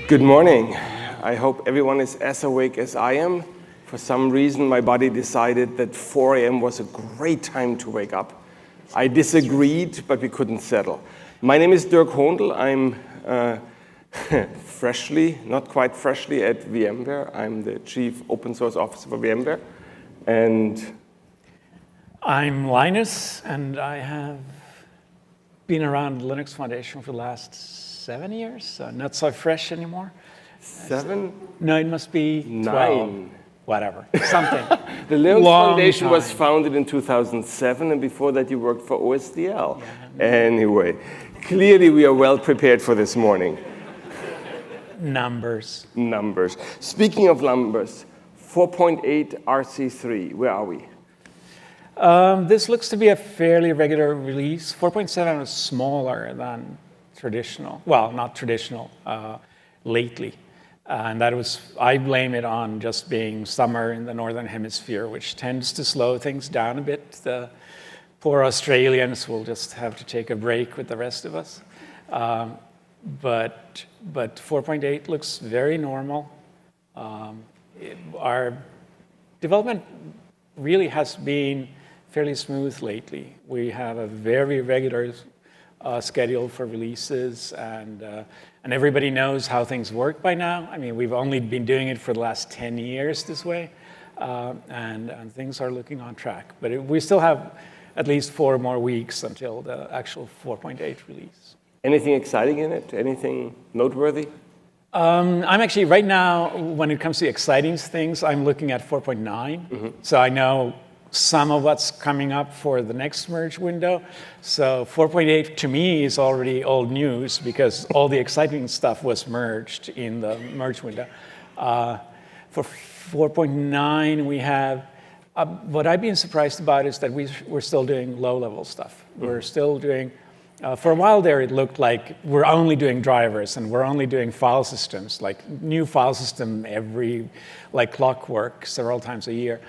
Good morning. I hope everyone is as awake as I am. For some reason, my body decided that 4 a.m. was a great time to wake up. I disagreed, but we couldn't settle. My name is Dirk Hohndel. I'm not quite freshly at VMware. I'm the Chief Open Source Officer for VMware. And I'm Linus, and I have been around Linux Foundation for the last 7 years, so not so fresh anymore. 7? No, it must be 12. 9. Whatever, something. The Linux Long Foundation time. was founded in 2007, and before that you worked for OSDL. Yeah. Anyway, clearly we are well prepared for this morning. Numbers. Speaking of numbers, 4.8 RC3, where are we? This looks to be a fairly regular release. 4.7 is smaller than traditional. Well, not traditional, lately. And that was, I blame it on just being summer in the Northern Hemisphere, which tends to slow things down a bit. The poor Australians will just have to take a break with the rest of us. But 4.8 looks very normal. Our development really has been fairly smooth lately. We have a very regular schedule for releases, and everybody knows how things work by now. I mean, we've only been doing it for the last 10 years this way, and things are looking on track. But we still have at least 4 more weeks until the actual 4.8 release. Anything exciting in it? Anything noteworthy? I'm actually, right now, when it comes to exciting things, I'm looking at 4.9. Mm-hmm. So I know some of what's coming up for the next merge window. So 4.8 to me is already old news because all the exciting stuff was merged in the merge window. For 4.9, we have, what I've been surprised about is that we're still doing low-level stuff. Mm-hmm. We're still doing, for a while there, it looked like we're only doing drivers and we're only doing file systems, like new file system like clockwork, several times a year.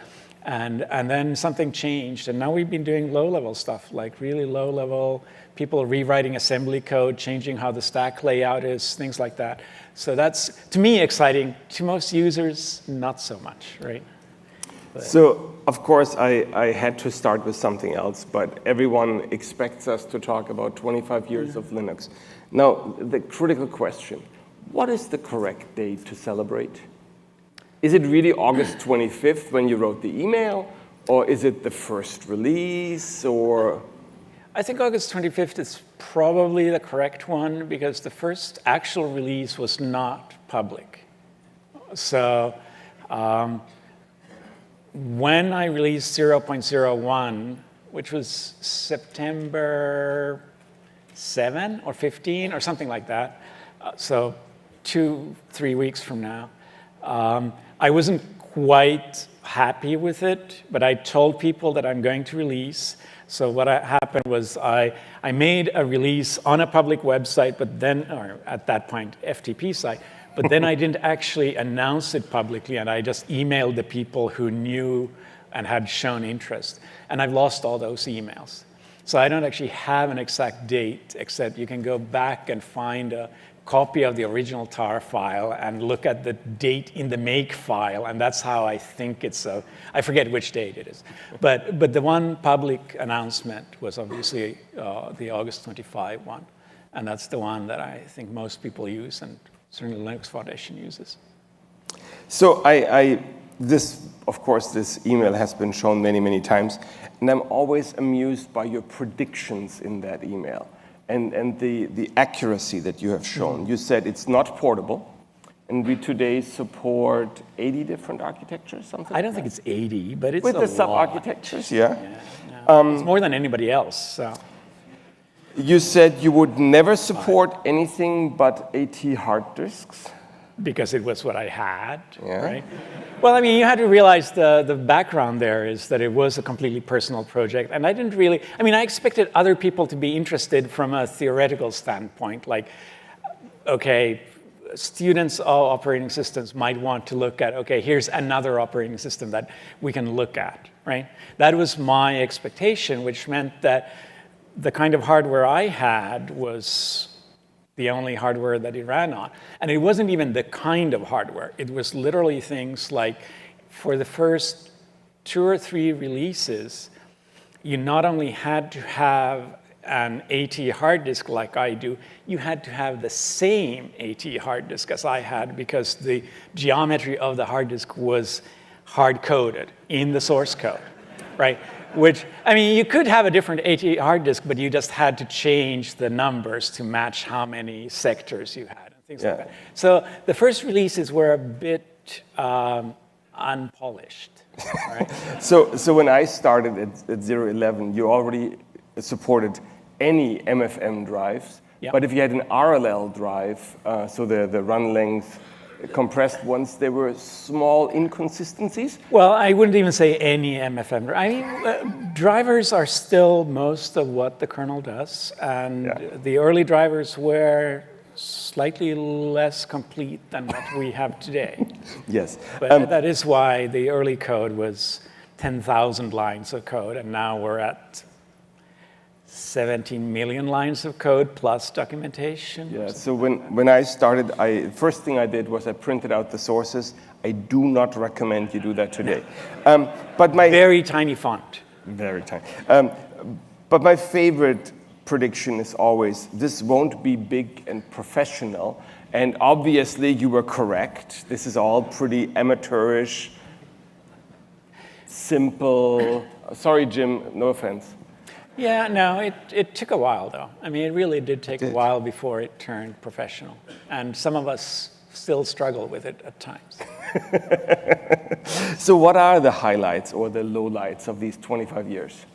And then something changed, and now we've been doing low-level stuff, like really low-level, people rewriting assembly code, changing how the stack layout is, things like that. So that's, to me, exciting. To most users, not so much, right? But. So, of course, I had to start with something else, but everyone expects us to talk about 25 years of Linux. Now, the critical question, what is the correct date to celebrate? Is it really August 25th when you wrote the email, or is it the first release, or? I think August 25th is probably the correct one because the first actual release was not public. So when I released 0.01, which was September 7 or 15 or something like that, so 2-3 weeks from now, I wasn't quite happy with it, but I told people that I'm going to release. So what happened was I made a release on a public website, but then, or at that point, FTP site, but then I didn't actually announce it publicly, and I just emailed the people who knew and had shown interest. And I've lost all those emails. So I don't actually have an exact date, except you can go back and find a copy of the original tar file and look at the date in the make file, and that's how I think it's I forget which date it is. But the one public announcement was obviously the August 25 one, and that's the one that I think most people use, and certainly Linux Foundation uses. So of course, this email has been shown many, many times, and I'm always amused by your predictions in that email. And the accuracy that you have shown. You said it's not portable, and we today support 80 different architectures, something I don't think it's 80, but it's with a the lot. sub-architectures, yeah. No, it's more than anybody else. So. You said you would never support anything but AT hard disks. Because it was what I had, yeah. Right? Well, I mean, you had to realize the background there is that it was a completely personal project. And I didn't really, I mean, I expected other people to be interested from a theoretical standpoint. Like, okay, students of operating systems might want to look at, okay, here's another operating system that we can look at, right? That was my expectation, which meant that the kind of hardware I had was the only hardware that it ran on. And it wasn't even the kind of hardware. It was literally things like, for the first 2 or 3 releases, you not only had to have an AT hard disk like I do, you had to have the same AT hard disk as I had, because the geometry of the hard disk was hard-coded in the source code, right? Which, I mean, you could have a different AT hard disk, but you just had to change the numbers to match how many sectors you had and things like that. So the first releases were a bit unpolished, right? So when I started at 011, you already supported any MFM drives, Yep. but if you had an RLL drive, so the run length compressed ones, there were small inconsistencies. Well, I wouldn't even say any MFM. I mean, drivers are still most of what the kernel does, and the early drivers were slightly less complete than what we have today. Yes. But that is why the early code was 10,000 lines of code, and now we're at 17 million lines of code plus documentation. Yeah, so when I started, first thing I did was I printed out the sources. I do not recommend you do that today. But my Very tiny font. very tiny. But my favorite prediction is always, this won't be big and professional. And obviously you were correct. This is all pretty amateurish, simple. Sorry, Jim, no offense. Yeah, no, it took a while, though. I mean, it really did take a while before it turned professional. And some of us still struggle with it at times. So what are the highlights or the lowlights of these 25 years?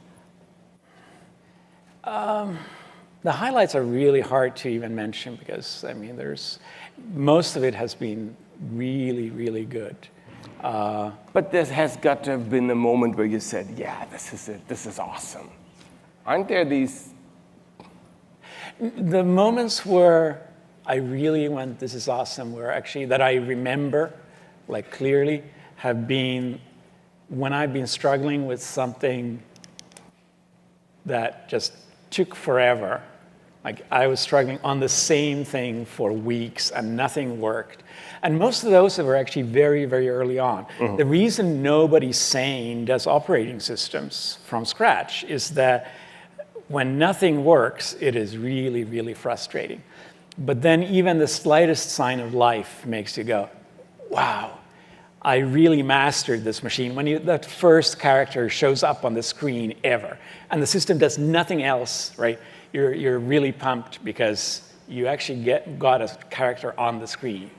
The highlights are really hard to even mention because, I mean, most of it has been really, really good. But there has got to have been a moment where you said, yeah, this is it, this is awesome. Aren't there these? The moments where I really went, this is awesome, were actually, that I remember, like clearly, have been when I've been struggling with something that just took forever. Like I was struggling on the same thing for weeks and nothing worked. And most of those were actually very, very early on. Mm-hmm. The reason nobody sane does operating systems from scratch is that when nothing works, it is really, really frustrating. But then even the slightest sign of life makes you go, wow, I really mastered this machine. When that first character shows up on the screen ever, and the system does nothing else, right? You're really pumped because you actually got a character on the screen.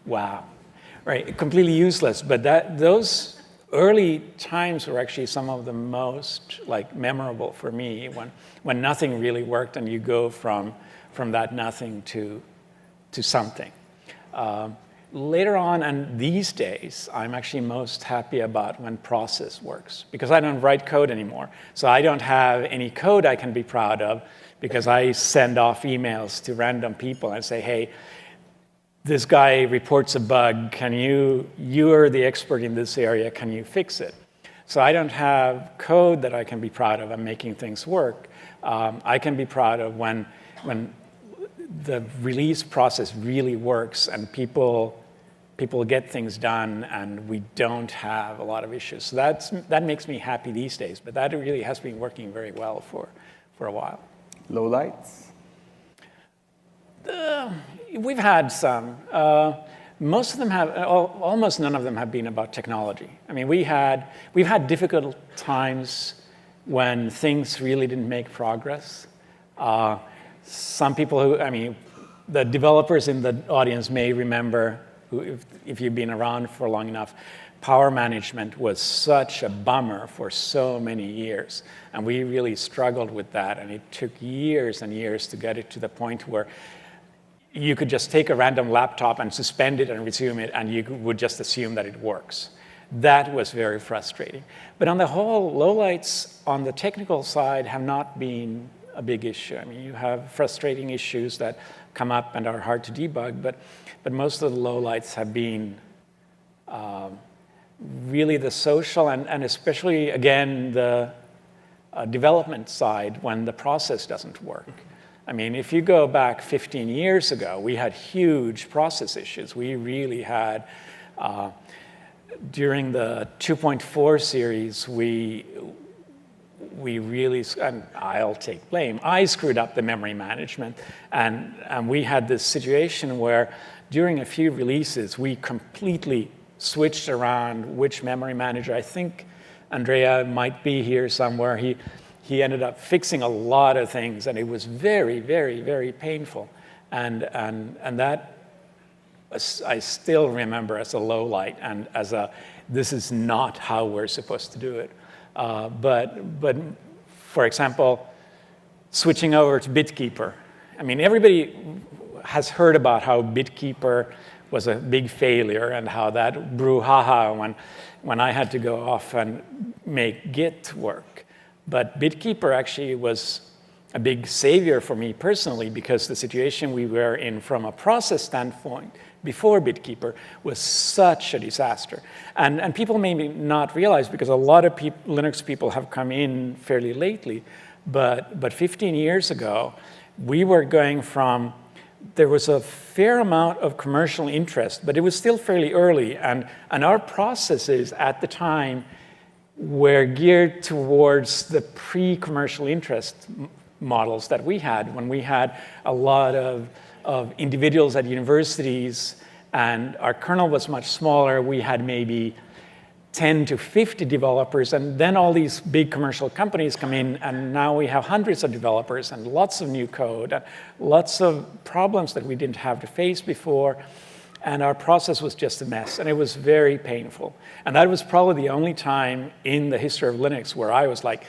Wow, right? Completely useless, but those early times were actually some of the most memorable for me when nothing really worked and you go from that nothing to something. Later on, and these days, I'm actually most happy about when process works because I don't write code anymore. So I don't have any code I can be proud of because I send off emails to random people and say, hey, this guy reports a bug, you're the expert in this area, can you fix it? So I don't have code that I can be proud of. I'm making things work. I can be proud of when the release process really works and people get things done and we don't have a lot of issues. So that makes me happy these days, but that really has been working very well for a while. Lowlights? We've had some. Most of them almost none of them have been about technology. I mean, we've had difficult times when things really didn't make progress. Some people the developers in the audience may remember, if you've been around for long enough, power management was such a bummer for so many years. And we really struggled with that. And it took years and years to get it to the point where you could just take a random laptop and suspend it and resume it, and you would just assume that it works. That was very frustrating. But on the whole, lowlights on the technical side have not been a big issue. I mean, you have frustrating issues that come up and are hard to debug, but most of the lowlights have been really the social and especially, again, the development side when the process doesn't work. I mean, if you go back 15 years ago, we had huge process issues. We really had, during the 2.4 series, we really, and I'll take blame, I screwed up the memory management. And we had this situation where during a few releases, we completely switched around which memory manager. I think Andrea might be here somewhere. He ended up fixing a lot of things, and it was very, very, very painful. And that I still remember as a low light and as a, this is not how we're supposed to do it. But for example, switching over to BitKeeper. I mean, everybody has heard about how BitKeeper was a big failure and how that brouhaha when I had to go off and make Git work. But BitKeeper actually was a big savior for me personally, because the situation we were in from a process standpoint before BitKeeper was such a disaster. And people may not realize, because a lot of Linux people have come in fairly lately, but 15 years ago, we were going from, there was a fair amount of commercial interest, but it was still fairly early, and our processes at the time were geared towards the pre-commercial interest models that we had when we had a lot of individuals at universities, and our kernel was much smaller. We had maybe 10 to 50 developers, and then all these big commercial companies come in, and now we have hundreds of developers and lots of new code, and lots of problems that we didn't have to face before, and our process was just a mess, and it was very painful. And that was probably the only time in the history of Linux where I was like,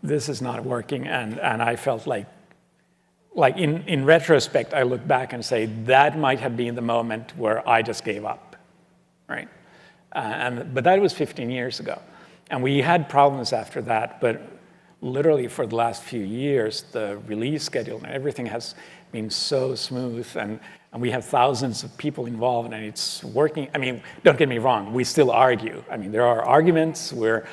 this is not working, and I felt like in retrospect, I look back and say, that might have been the moment where I just gave up, right? But that was 15 years ago. And we had problems after that, but literally for the last few years, the release schedule and everything has been so smooth, and we have thousands of people involved, and it's working. I mean, don't get me wrong, we still argue. I mean, there are arguments, we're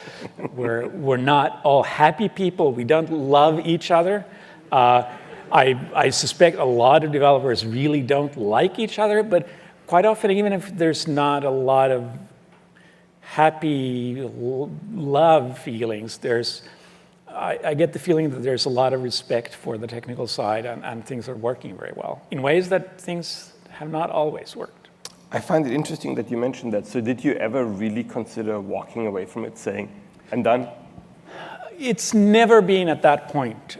not all happy people, we don't love each other. I suspect a lot of developers really don't like each other, but quite often, even if there's not a lot of happy love feelings, I get the feeling that there's a lot of respect for the technical side, and things are working very well in ways that things have not always worked. I find it interesting that you mentioned that. So did you ever really consider walking away from it, saying, I'm done? It's never been at that point.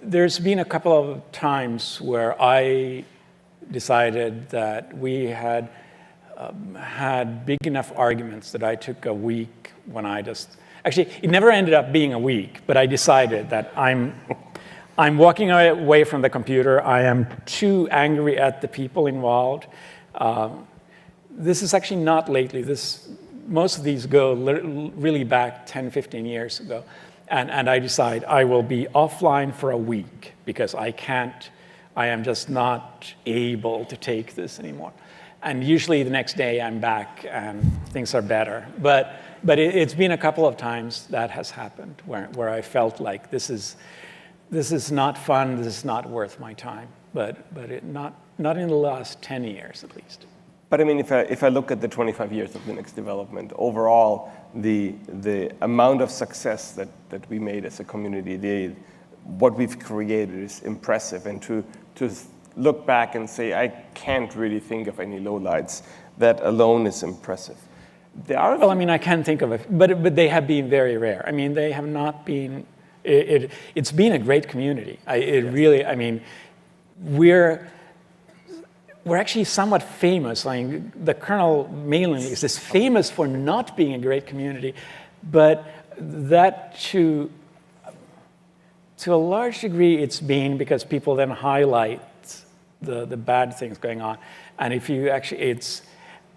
There's been a couple of times where I decided that we had had big enough arguments that I took a week when I just, actually, it never ended up being a week, but I decided that I'm walking away from the computer. I am too angry at the people involved. This is actually not lately. Most of these go really back 10, 15 years ago. And I decide I will be offline for a week because I am just not able to take this anymore. And usually the next day I'm back and things are better. But it's been a couple of times that has happened where I felt like this is not fun, this is not worth my time. But not in the last 10 years at least. But I mean, if I look at the 25 years of Linux development, overall, the amount of success that we made as a community, what we've created is impressive. And to look back and say, I can't really think of any lowlights, that alone is impressive. Well, I mean, I can think of it, but they have been very rare. I mean, they have not been, it's been a great community. Really, I mean, we're actually somewhat famous. I mean, the kernel mailing list is famous for not being a great community, but that to a large degree it's been because people then highlight the bad things going on. And if you actually,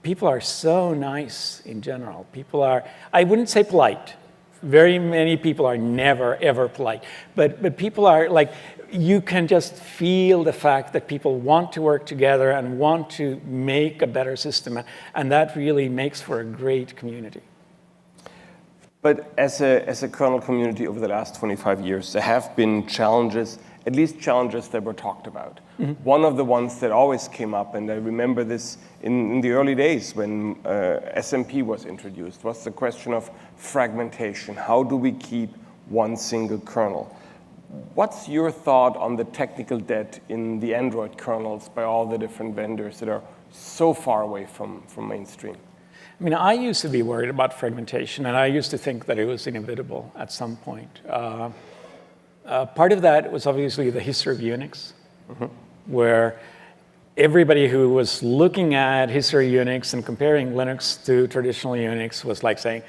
people are so nice in general. People are, I wouldn't say polite. Very many people are never, ever polite. But people are like, you can just feel the fact that people want to work together and want to make a better system. And that really makes for a great community. But as a kernel community over the last 25 years, there have been challenges, at least challenges that were talked about. One of the ones that always came up, and I remember this in the early days when SMP was introduced, was the question of fragmentation. How do we keep one single kernel? What's your thought on the technical debt in the Android kernels by all the different vendors that are so far away from mainstream? I mean, I used to be worried about fragmentation, and I used to think that it was inevitable at some point. Part of that was obviously the history of Unix, where everybody who was looking at history of Unix and comparing Linux to traditional Unix was like saying,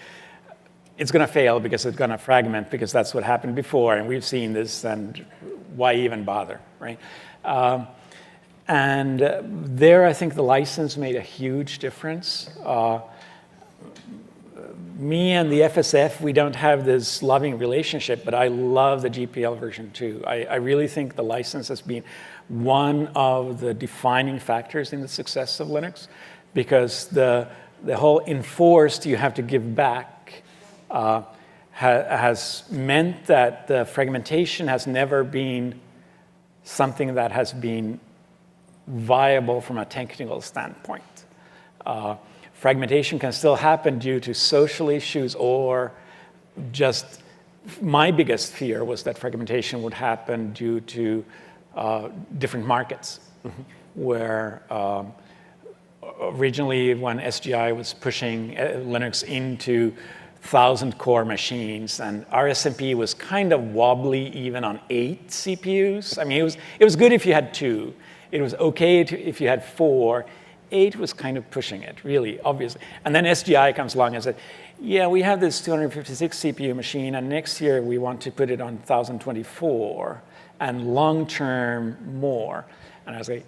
it's going to fail because it's going to fragment, because that's what happened before, and we've seen this, and why even bother, right? And there, I think the license made a huge difference. Me and the FSF, we don't have this loving relationship, but I love the GPL version 2. I really think the license has been one of the defining factors in the success of Linux, because the whole enforced you have to give back has meant that the fragmentation has never been something that has been viable from a technical standpoint. Fragmentation can still happen due to social issues, or just my biggest fear was that fragmentation would happen due to different markets, where originally when SGI was pushing Linux into 1,000-core machines, and RSMP was kind of wobbly even on 8 CPUs. I mean, it was good if you had 2. It was okay if you had 4. 8 was kind of pushing it, really, obviously. And then SGI comes along and said, yeah, we have this 256 CPU machine, and next year we want to put it on 1024, and long-term more. And I was like,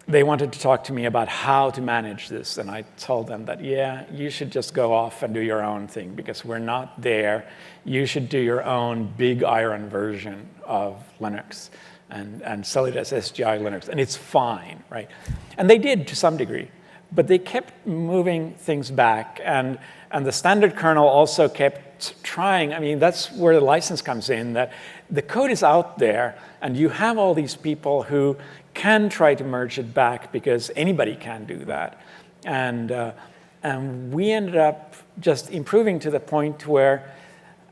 they wanted to talk to me about how to manage this, and I told them that, yeah, you should just go off and do your own thing, because we're not there. You should do your own big iron version of Linux and sell it as SGI Linux, and it's fine, right? And they did to some degree, but they kept moving things back, and the standard kernel also kept trying. I mean, that's where the license comes in, that the code is out there, and you have all these people who can try to merge it back, because anybody can do that. And we ended up just improving to the point where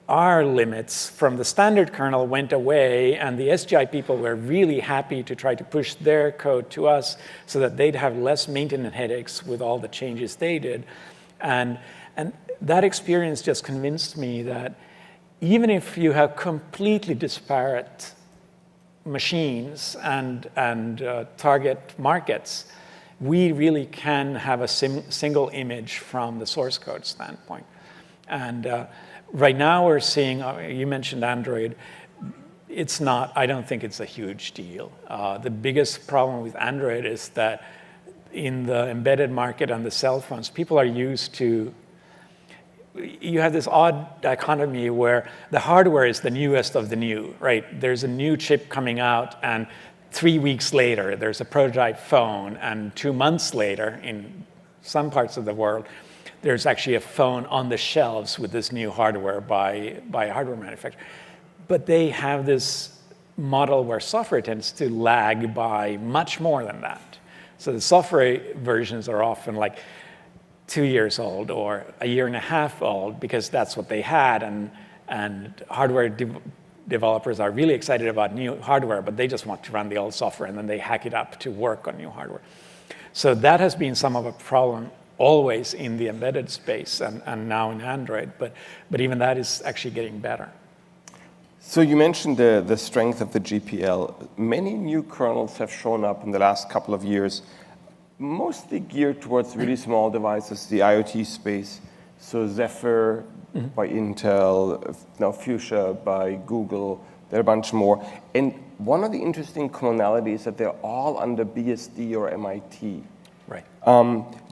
our limits from the standard kernel went away, and the SGI people were really happy to try to push their code to us so that they'd have less maintenance headaches with all the changes they did. And that experience just convinced me that even if you have completely disparate machines and target markets, we really can have a single image from the source code standpoint. And right now we're seeing, you mentioned Android, it's not, I don't think it's a huge deal. The biggest problem with Android is that in the embedded market on the cell phones, people are used to, you have this odd dichotomy where the hardware is the newest of the new, right? There's a new chip coming out, and 3 weeks later, there's a prototype phone, and 2 months later, in some parts of the world, there's actually a phone on the shelves with this new hardware by a hardware manufacturer. But they have this model where software tends to lag by much more than that. So the software versions are often like 2 years old or a year and a half old, because that's what they had, and hardware developers are really excited about new hardware, but they just want to run the old software, and then they hack it up to work on new hardware. So that has been some of a problem always in the embedded space, and now in Android, but even that is actually getting better. So you mentioned the strength of the GPL. Many new kernels have shown up in the last couple of years, mostly geared towards really small devices, the IoT space. So Zephyr by Intel, now Fuchsia by Google, there are a bunch more. And one of the interesting commonalities is that they're all under BSD or MIT. Right.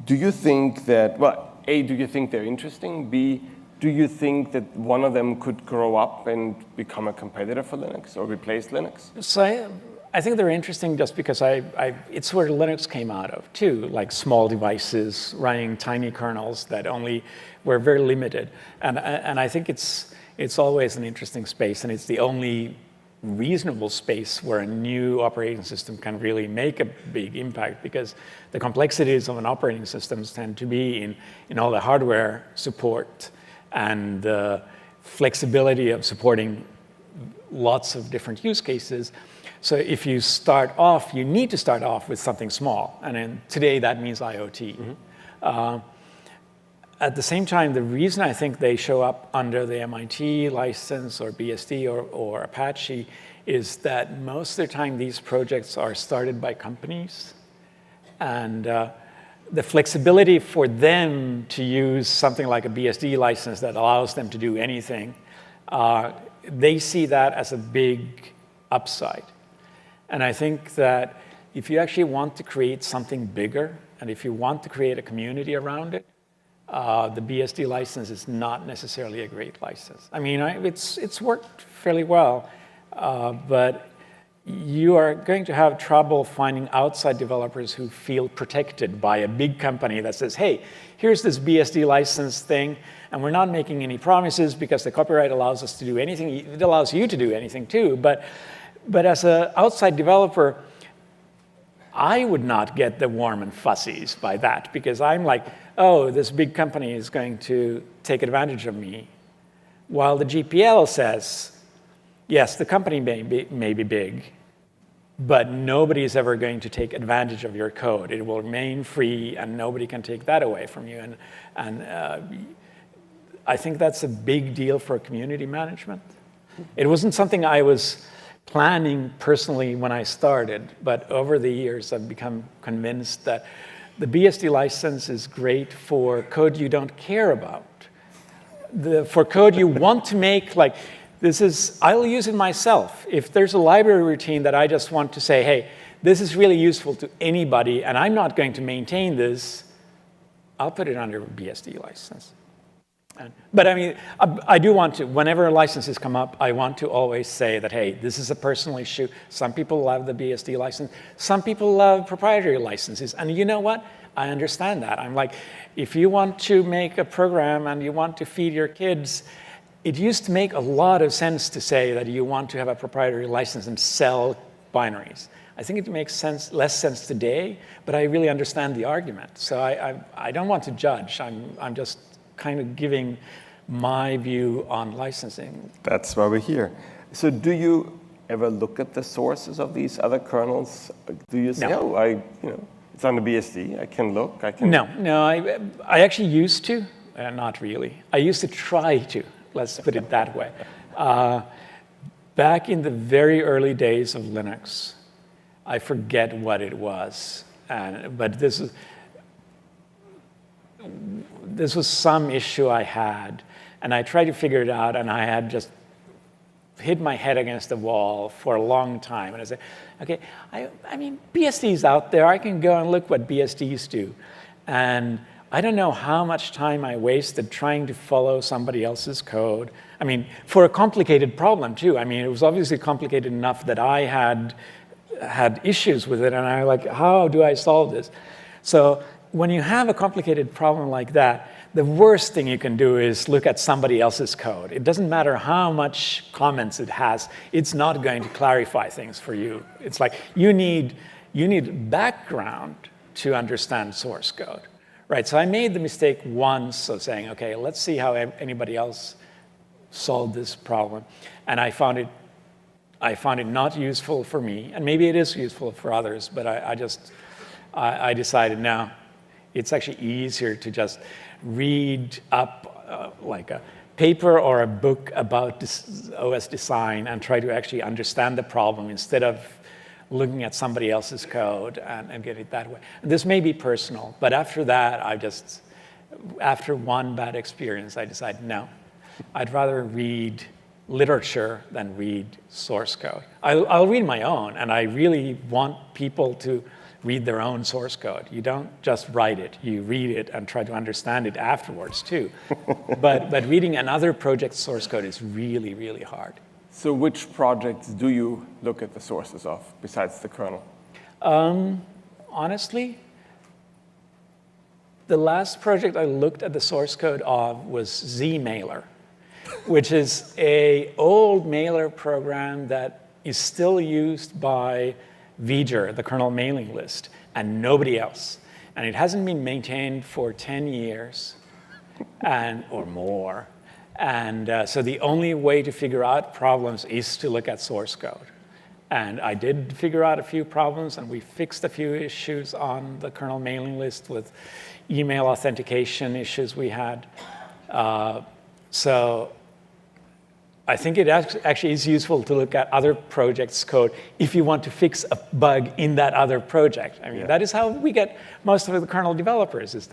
Do you think that, well, A, do you think they're interesting? B, do you think that one of them could grow up and become a competitor for Linux or replace Linux? So I think they're interesting just because it's where Linux came out of too, like small devices running tiny kernels that only were very limited. And I think it's always an interesting space, and it's the only reasonable space where a new operating system can really make a big impact, because the complexities of an operating system tend to be in all the hardware support and the flexibility of supporting lots of different use cases. So if you start off, you need to start off with something small. And then today that means IoT. Mm-hmm. At the same time, the reason I think they show up under the MIT license or BSD or Apache is that most of the time these projects are started by companies. And the flexibility for them to use something like a BSD license that allows them to do anything, they see that as a big upside. And I think that if you actually want to create something bigger, and if you want to create a community around it, the BSD license is not necessarily a great license. I mean, it's worked fairly well, but you are going to have trouble finding outside developers who feel protected by a big company that says, hey, here's this BSD license thing, and we're not making any promises because the copyright allows us to do anything. It allows you to do anything too, but as an outside developer, I would not get the warm and fuzzies by that, because I'm like, oh, this big company is going to take advantage of me. While the GPL says, yes, the company may be big, but nobody is ever going to take advantage of your code. It will remain free, and nobody can take that away from you. And I think that's a big deal for community management. It wasn't something I was planning personally when I started, but over the years I've become convinced that the BSD license is great for code you don't care about. For code you want to make, like, I'll use it myself. If there's a library routine that I just want to say, hey, this is really useful to anybody, and I'm not going to maintain this, I'll put it under a BSD license. But I mean, I do want to, whenever licenses come up, I want to always say that, hey, this is a personal issue. Some people love the BSD license. Some people love proprietary licenses. And you know what? I understand that. I'm like, if you want to make a program and you want to feed your kids, it used to make a lot of sense to say that you want to have a proprietary license and sell binaries. I think it makes less sense today, but I really understand the argument. So I don't want to judge. I'm just kind of giving my view on licensing. That's why we're here. So do you ever look at the sources of these other kernels? Do you say, no. It's on the BSD, I can look, I can... No, I actually used to, not really. I used to try to, let's put it that way. Back in the very early days of Linux, I forget what it was, but this was some issue I had, and I tried to figure it out, and I had just hit my head against the wall for a long time. And I said, okay, I mean, BSD's out there. I can go and look what BSDs do. And I don't know how much time I wasted trying to follow somebody else's code. I mean, for a complicated problem, too. I mean, it was obviously complicated enough that I had issues with it, and I was like, how do I solve this? So when you have a complicated problem like that, the worst thing you can do is look at somebody else's code. It doesn't matter how much comments it has, it's not going to clarify things for you. It's like you need background to understand source code, right? So I made the mistake once of saying, okay, let's see how anybody else solved this problem. And I found it not useful for me, and maybe it is useful for others, but I decided, no, it's actually easier to just read up like a paper or a book about this OS design and try to actually understand the problem instead of looking at somebody else's code and get it that way. And this may be personal, but after that, after one bad experience, I decided, no, I'd rather read literature than read source code. I'll read my own, and I really want people to read their own source code. You don't just write it, you read it and try to understand it afterwards too. But reading another project's source code is really, really hard. So which projects do you look at the sources of besides the kernel? Honestly, the last project I looked at the source code of was Zmailer, which is an old mailer program that is still used by V'ger, the kernel mailing list, and nobody else. And it hasn't been maintained for 10 years or more. And so the only way to figure out problems is to look at source code. And I did figure out a few problems, and we fixed a few issues on the kernel mailing list with email authentication issues we had. So I think it actually is useful to look at other projects' code if you want to fix a bug in that other project. I mean, that is how we get most of the kernel developers, is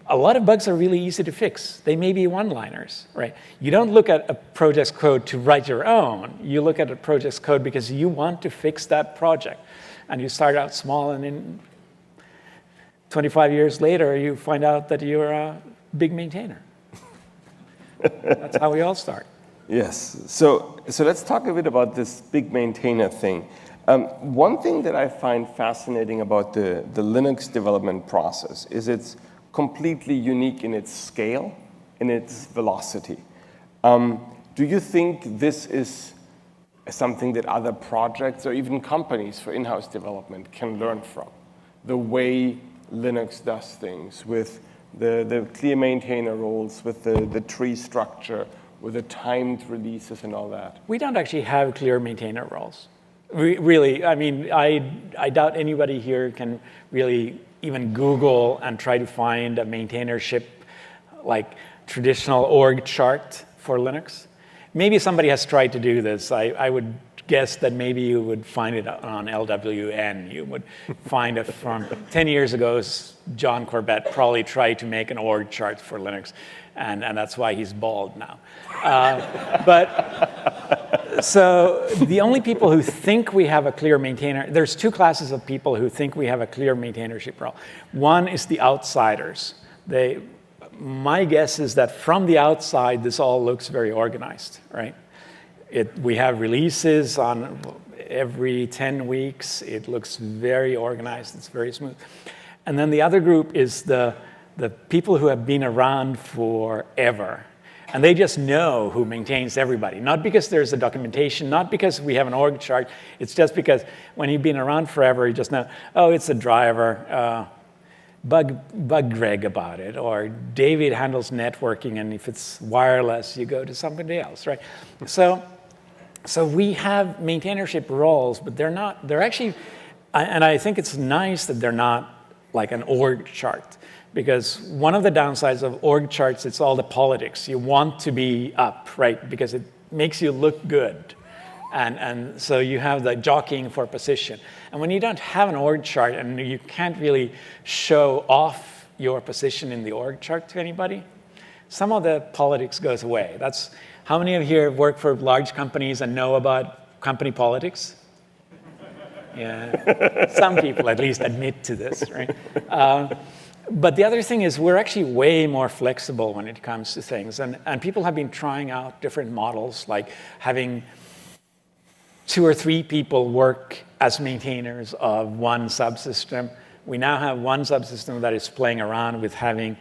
a lot of bugs are really easy to fix. They may be one-liners, right? You don't look at a project's code to write your own. You look at a project's code because you want to fix that project. And you start out small, and then 25 years later, you find out that you're a big maintainer. That's how we all start. Yes. So let's talk a bit about this big maintainer thing. One thing that I find fascinating about the Linux development process is it's completely unique in its scale, in its velocity. Do you think this is something that other projects or even companies for in-house development can learn from? The way Linux does things with the clear maintainer roles, with the tree structure, with the timed releases and all that? We don't actually have clear maintainer roles. Really, I mean, I doubt anybody here can really even Google and try to find a maintainership, like traditional org chart for Linux. Maybe somebody has tried to do this. I would guess that maybe you would find it on LWN. You would find it from 10 years ago. John Corbett probably tried to make an org chart for Linux, and that's why he's bald now. So the only people who think we have a clear maintainer, there's two classes of people who think we have a clear maintainership role. One is the outsiders. My guess is that from the outside, this all looks very organized, right? We have releases on every 10 weeks. It looks very organized. It's very smooth. And then the other group is the people who have been around forever. And they just know who maintains everybody. Not because there's a documentation, not because we have an org chart. It's just because when you've been around forever, you just know, oh, it's a driver. Bug Greg about it. Or David handles networking, and if it's wireless, you go to somebody else, right? So we have maintainership roles, but they're actually, and I think it's nice that they're not like an org chart. Because one of the downsides of org charts, it's all the politics. You want to be up, right? Because it makes you look good. And so you have the jockeying for position. And when you don't have an org chart and you can't really show off your position in the org chart to anybody, some of the politics goes away. That's how many of you here work for large companies and know about company politics? Yeah, some people at least admit to this, right? But the other thing is we're actually way more flexible when it comes to things. And people have been trying out different models, like having 2 or 3 people work as maintainers of one subsystem. We now have one subsystem that is playing around with having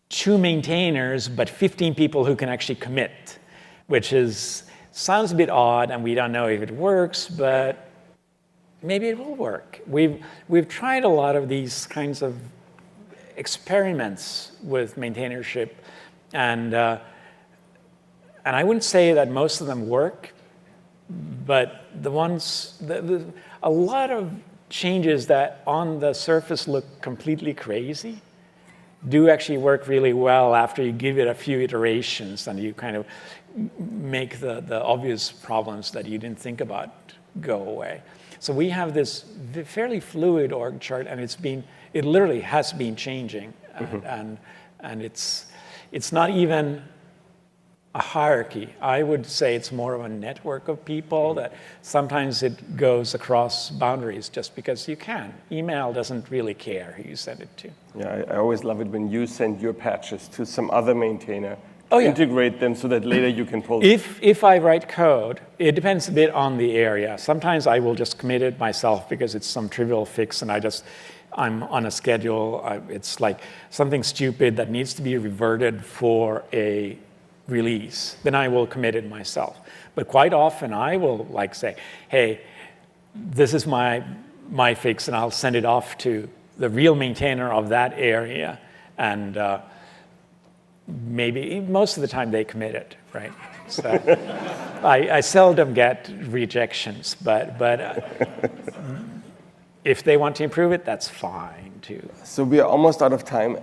2 maintainers, but 15 people who can actually commit, which sounds a bit odd, and we don't know if it works, but maybe it will work. We've tried a lot of these kinds of experiments with maintainership, and I wouldn't say that most of them work, but a lot of changes that on the surface look completely crazy do actually work really well after you give it a few iterations and you kind of make the obvious problems that you didn't think about go away. So we have this fairly fluid org chart, and it literally has been changing, and it's not even a hierarchy. I would say it's more of a network of people that sometimes it goes across boundaries just because you can. Email doesn't really care who you send it to. Yeah, I always love it when you send your patches to some other maintainer Oh, yeah. integrate them so that later you can pull them? If I write code, it depends a bit on the area. Sometimes I will just commit it myself because it's some trivial fix and I'm on a schedule. It's like something stupid that needs to be reverted for a release. Then I will commit it myself. But quite often I will like say, hey, this is my fix, and I'll send it off to the real maintainer of that area. And maybe most of the time they commit it, right? So I seldom get rejections, but if they want to improve it, that's fine too. So we are almost out of time.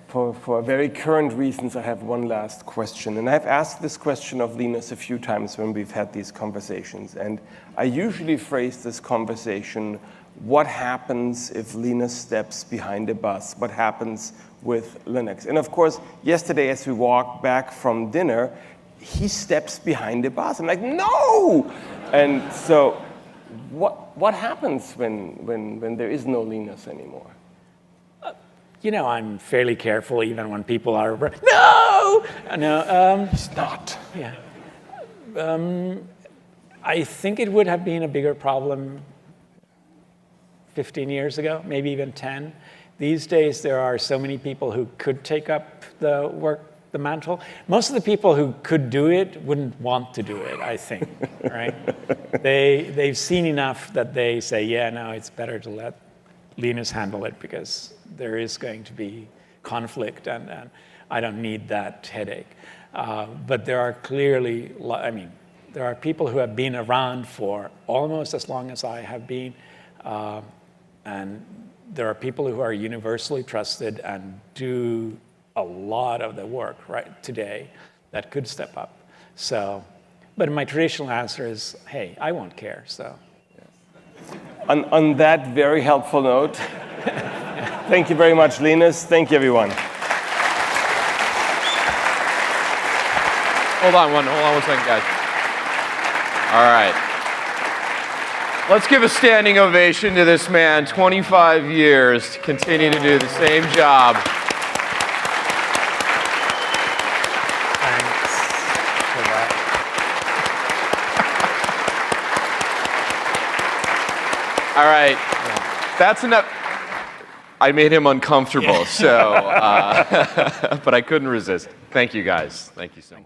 For very current reasons, I have one last question. And I've asked this question of Linus a few times when we've had these conversations. And I usually phrase this conversation, what happens if Linus steps behind a bus? What happens with Linux? And of course, yesterday as we walked back from dinner, he steps behind a bus. I'm like, no! And so what happens when there is no Linus anymore? You know, I'm fairly careful even when people are, no! It's not. Yeah. I think it would have been a bigger problem 15 years ago, maybe even 10. These days, there are so many people who could take up the mantle. Most of the people who could do it wouldn't want to do it, I think, right? They've seen enough that they say, yeah, no, it's better to let Linus handle it because there is going to be conflict and I don't need that headache. But there are clearly, there are people who have been around for almost as long as I have been, and there are people who are universally trusted and do a lot of the work right today that could step up. So, but my traditional answer is, hey, I won't care. So, on that very helpful note, thank you very much, Linus. Thank you, everyone. Hold on one second, guys. All right. Let's give a standing ovation to this man, 25 years, to continue to do the same job. thanks for that. All right. That's enough. I made him uncomfortable, so, but I couldn't resist. Thank you, guys. Thank you so much.